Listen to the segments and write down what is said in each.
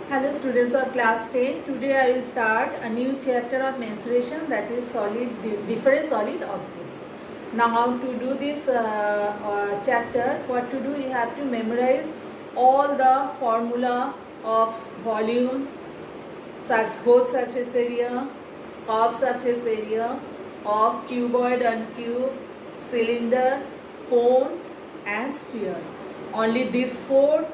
Hello students of class 10. Today I will start a new chapter of mensuration, that is different solid objects. Now how to do this chapter, what to do, you have to memorize all the formula of volume, whole surface area, curved surface area of cuboid and cube, cylinder, cone and sphere. Only these four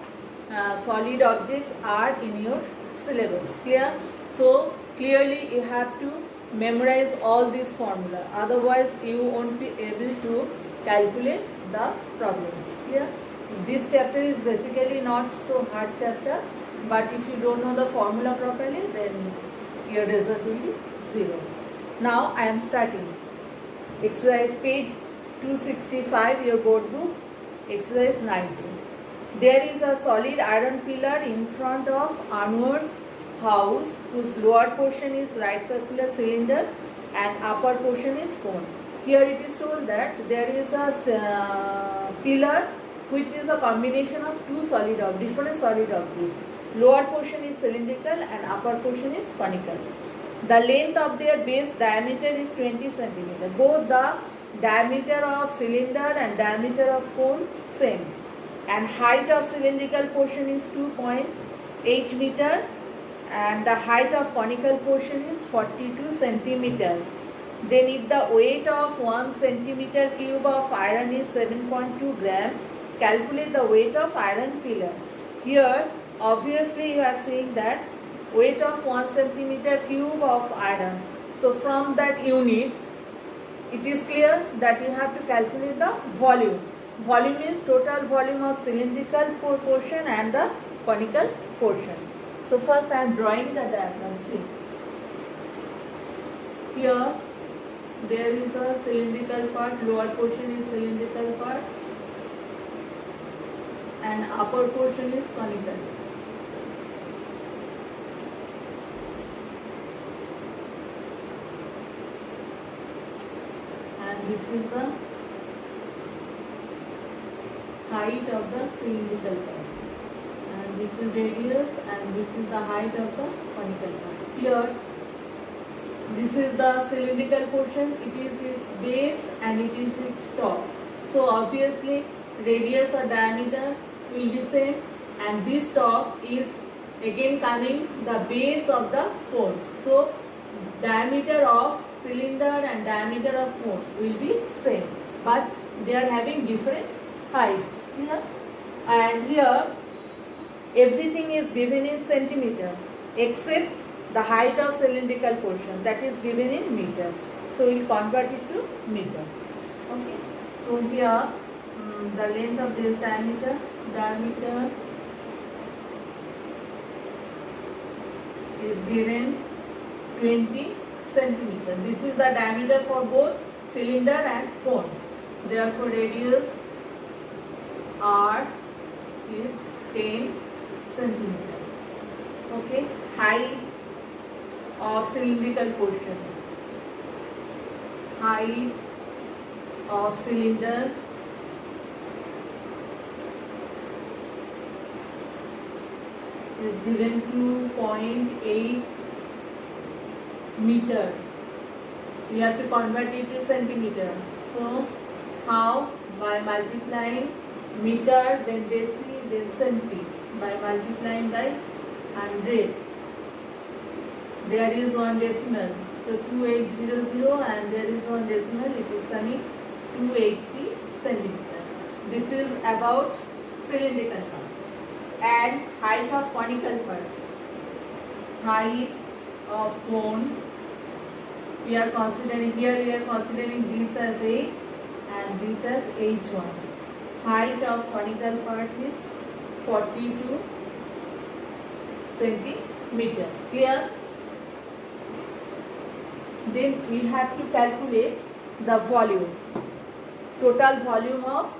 solid objects are in your syllabus. Clear? So clearly you have to memorize all these formula, otherwise you won't be able to calculate the problems. Clear? This chapter is basically not so hard chapter, but if you don't know the formula properly, then your result will be 0. Now I am starting. Exercise page 265, your board book, exercise 19. There is a solid iron pillar in front of Anwar's house whose lower portion is right circular cylinder and upper portion is cone. Here it is told that there is a pillar which is a combination of two different solid objects. Lower portion is cylindrical and upper portion is conical. The length of their base diameter is 20 cm. Both the diameter of cylinder and diameter of cone same. And height of cylindrical portion is 2.8 meter and the height of conical portion is 42 centimeter. Then if the weight of 1 centimeter cube of iron is 7.2 gram, calculate the weight of iron pillar. Here obviously you are saying that weight of 1 centimeter cube of iron. So from that unit it is clear that you have to calculate the volume. Volume means total volume of cylindrical portion and the conical portion. So first I am drawing the diagram. See, here there is a cylindrical part, lower portion is cylindrical part and upper portion is conical. And this is the height of the cylindrical part, and this is radius and this is the height of the conical part. Here this is the cylindrical portion, it is its base and it is its top. So obviously radius or diameter will be same, and this top is again coming the base of the cone. So diameter of cylinder and diameter of cone will be same, but they are having different heights. Here and here everything is given in centimeter except the height of cylindrical portion, that is given in meter. So we will convert it to meter. Okay. So here the length of this diameter is given 20 centimeter. This is the diameter for both cylinder and cone. Therefore radius R is 10 centimeter. Okay. Height of cylindrical portion. Height of cylinder is given 2.8 meter. We have to convert it to centimeter. So how? By multiplying meter, then deci, then centi, by multiplying by 100. There is one decimal, so 2800, and there is one decimal, it is coming 280 centimeter. This is about cylindrical part. And height of conical part. Height of cone, we are considering this as H and this as H1. Height of conical part is 42 centimeter. Clear? Then we have to calculate the volume, total volume of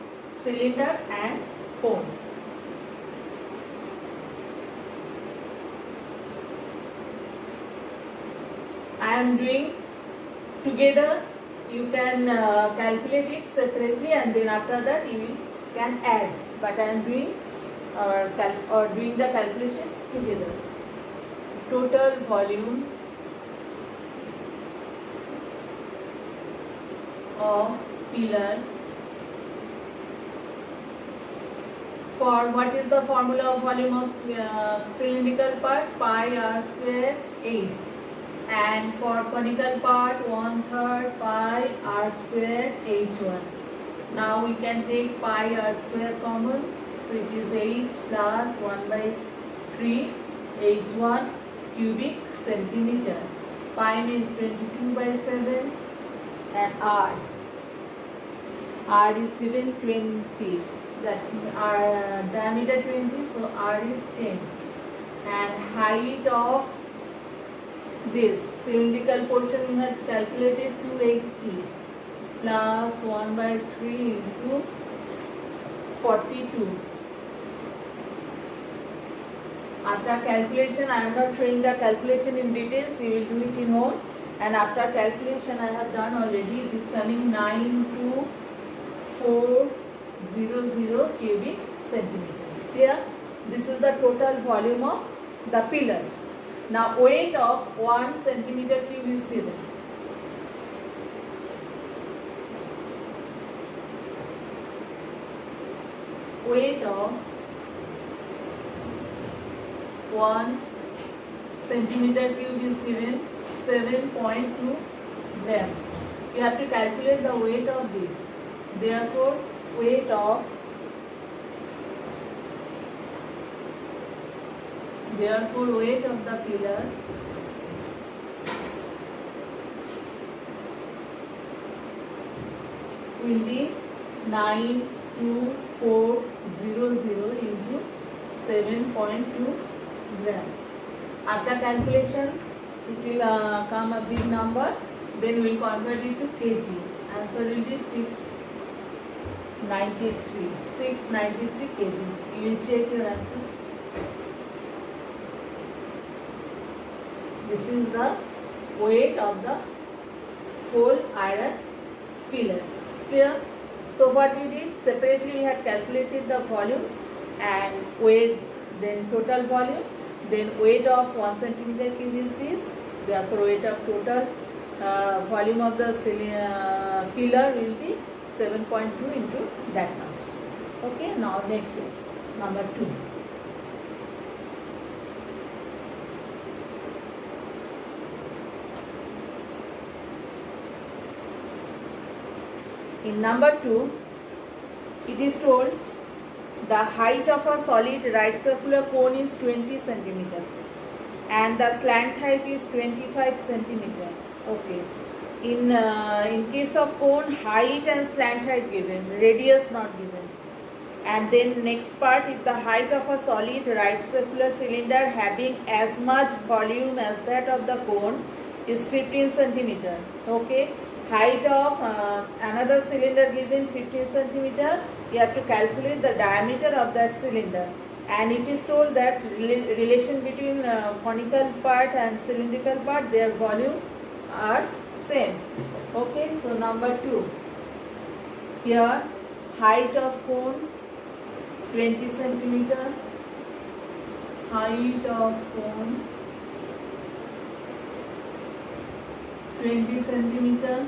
cylinder and cone. I am doing together. You can calculate it separately and then after that you can add, but I am doing or doing the calculation together. Total volume of pillar for what is the formula of volume of cylindrical part? Pi r square h, and for conical part 1/3 pi r square h1. Now we can take pi r square common, so it is h plus 1/3 h1 cubic centimeter. Pi means 22/7 and r is given 20, that our diameter 20, so r is 10, and height of this cylindrical portion we had calculated 280 plus 1/3 into 42. After calculation, I am not showing the calculation in details, you will do it in home, and after calculation I have done already, it is coming 92400 cubic centimeter. Clear? This is the total volume of the pillar. Now weight of 1 centimeter cube is given. Weight of 1 centimeter cube is given 7.2 gram. You have to calculate the weight of this. Therefore, weight of the pillar will be 92400 into 7.2 gram. After calculation, it will come a big number. Then we will convert it to kg. Answer will be 693 kg. You will check your answer. This is the weight of the whole iron pillar. Clear? So what we did, separately we had calculated the volumes and weight, then total volume, then weight of 1 centimeter cube is this. Therefore, weight of total volume of the pillar will be 7.2 into that much. Okay, now next number 2. In number 2, it is told the height of a solid right circular cone is 20 centimeter and the slant height is 25 centimeter. Okay. In case of cone, height and slant height given, radius not given. And then next part, if the height of a solid right circular cylinder having as much volume as that of the cone is 15 centimeter. Okay. Height of another cylinder given 15 centimeter, you have to calculate the diameter of that cylinder, and it is told that relation between conical part and cylindrical part, their volume are same. Okay, so number 2, here height of cone 20 centimeter, height of cone 20 centimeter,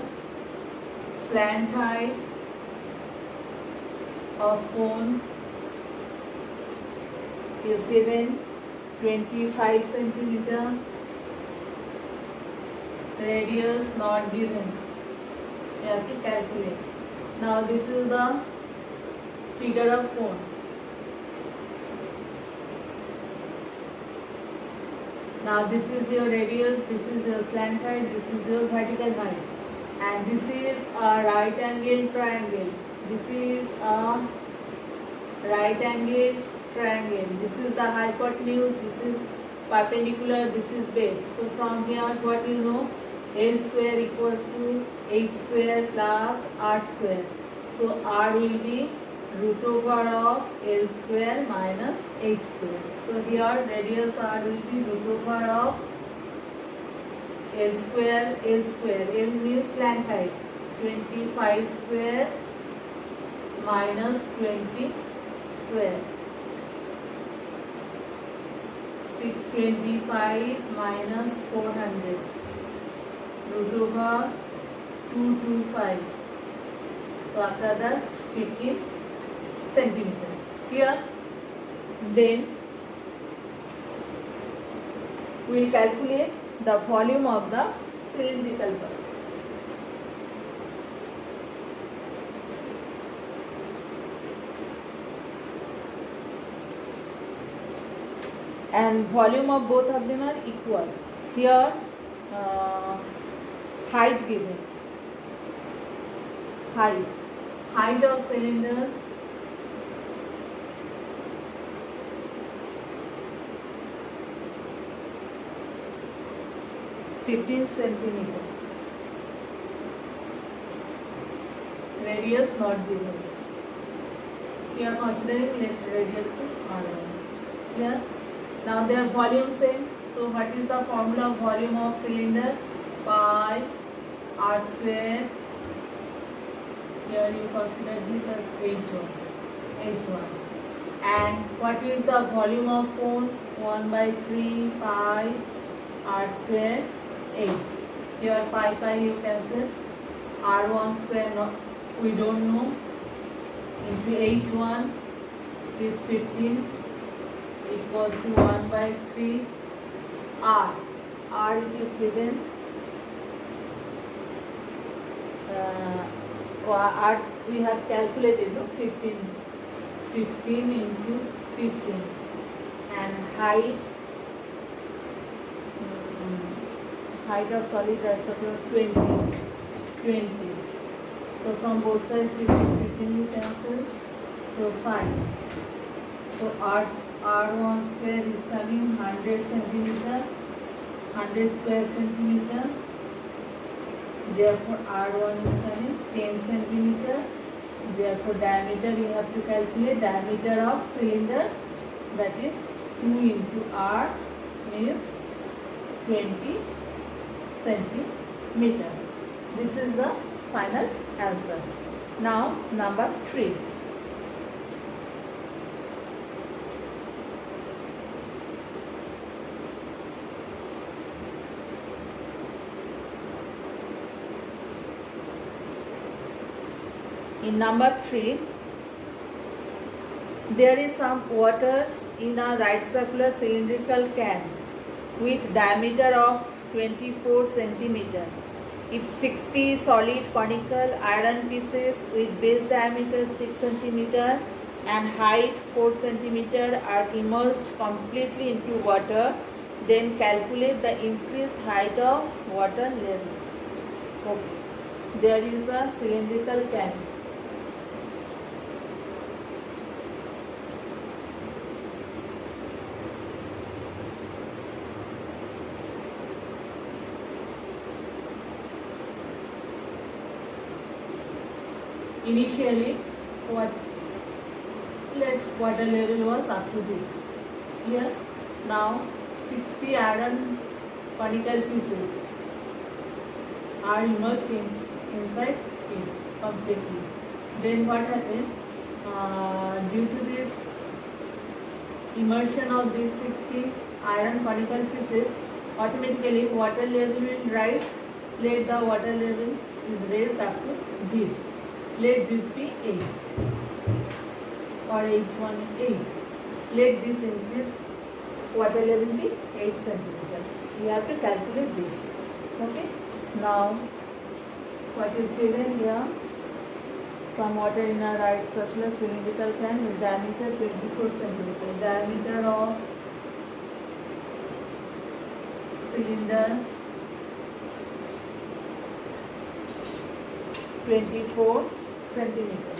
slant height of cone is given 25 centimeter, radius not given. You have to calculate. Now this is the figure of cone. Now this is your radius, this is your slant height, this is your vertical height, and this is a right angle triangle. This is a right angle triangle. This is the hypotenuse, this is perpendicular, this is base. So from here what you know, L square equals to H square plus R square. So R will be root over of L square minus H square. So here radius R will be root over of L square, L square. L means slant height, 25 square minus 20 square. 625 minus 400 root over 225. So after that 15 centimeter. Clear? Then we will calculate the volume of the cylindrical bulb. And volume of both of them are equal. Here height given. Height of cylinder (15 centimeter). Radius not given. We are considering radius to R1. Clear? Now their volume same. So what is the formula of volume of cylinder? Pi R square. Here you consider this as H1. And what is the volume of cone? 1/3 pi R square H. Here pi you cancel. R1 square we don't know. Into H1 is 15 equals to 1/3 R. R it is given. R we have calculated 15 into 15 and height of solid isotope 20. So from both sides 15 you cancel. So fine. So R1 square is coming 100 centimeter, 100 square centimeter. Therefore R1 is coming 10 centimeter. Therefore diameter you have to calculate. Diameter of cylinder, that is 2 into R means 20 centimeter. This is the final answer. Now number 3. In number 3, there is some water in a right circular cylindrical can with diameter of 24 centimeter. If 60 solid conical iron pieces with base diameter 6 centimeter and height 4 centimeter are immersed completely into water, then calculate the increased height of water level. Okay. There is a cylindrical can. Initially, water level was up to this. Here, now 60 iron conical pieces are immersed inside it completely. Then what happened? Due to this immersion of these 60 iron conical pieces, automatically water level will rise. Let the water level is raised up to this. Let this be H or H1 H. Let this increased water level be 8 centimeter. We have to calculate this. Okay. Now, what is given here? Some water in a right circular cylindrical can with diameter 24 centimeter. Diameter of cylinder 24 centimeter.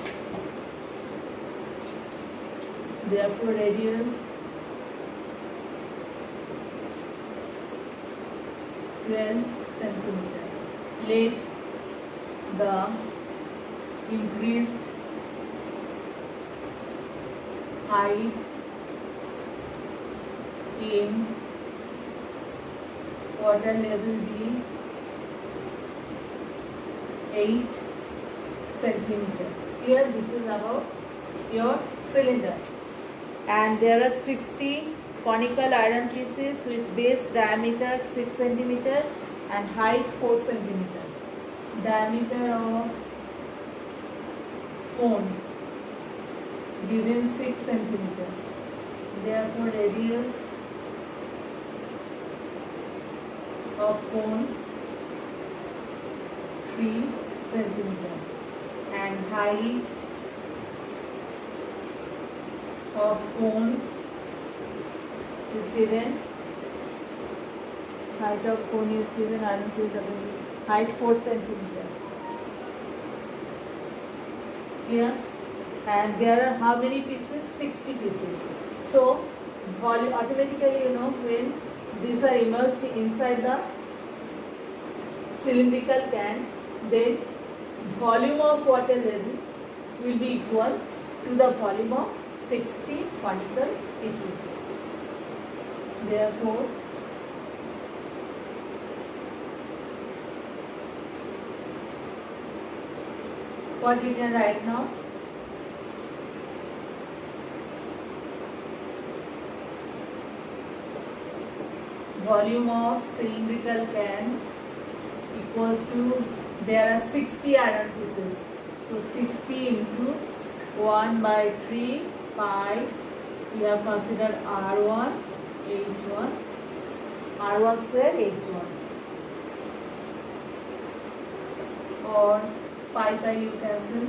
Therefore radius 12 centimeter. Let the increased height in water level be 8 centimeter. Here this is about your cylinder, and there are 60 conical iron pieces with base diameter 6 centimeter and height 4 centimeter. Diameter of cone given 6 centimeter. Therefore, radius of cone 3 centimeter and height of cone is given. Height of cone is given. Iron piece available. Height 4 centimeter. Here, and there are how many pieces? 60 pieces. So, volume automatically, when these are immersed inside the cylindrical can, then volume of water level will be equal to the volume of 60 conical pieces. Therefore, what we can write now? Volume of cylindrical can equals to, there are 60 iron pieces. So 60 into 1 by 3 pi, we have considered R1, H1, R1 square H1, or pi you cancel,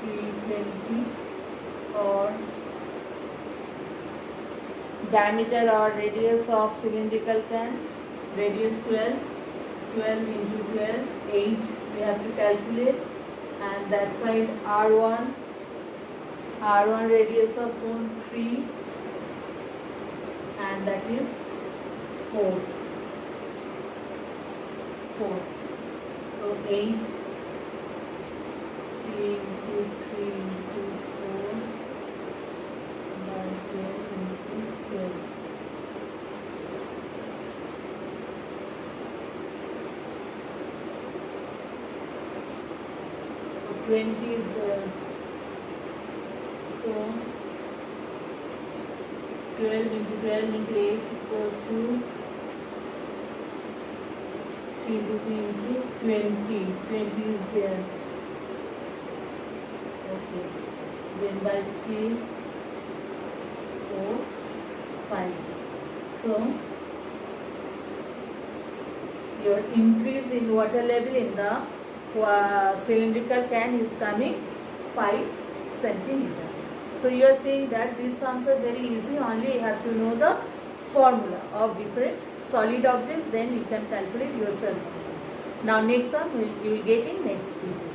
320, or diameter or radius of cylindrical can, radius 12, 12 into 12, H we have to calculate, and that side R1 radius of cone 3, and that is 4. So 8, 3 into 3 into 4 by 12 into 12. So 20 is there. So 12 into 8 equals to 3 into 3 into 20. 20 is there. Okay. Then by 3, 4, 5. So your increase in water level in the cylindrical can is coming 5 centimeter. So you are saying that this answer is very easy, only you have to know the formula of different solid objects, then you can calculate yourself. Now next one you will get in next video.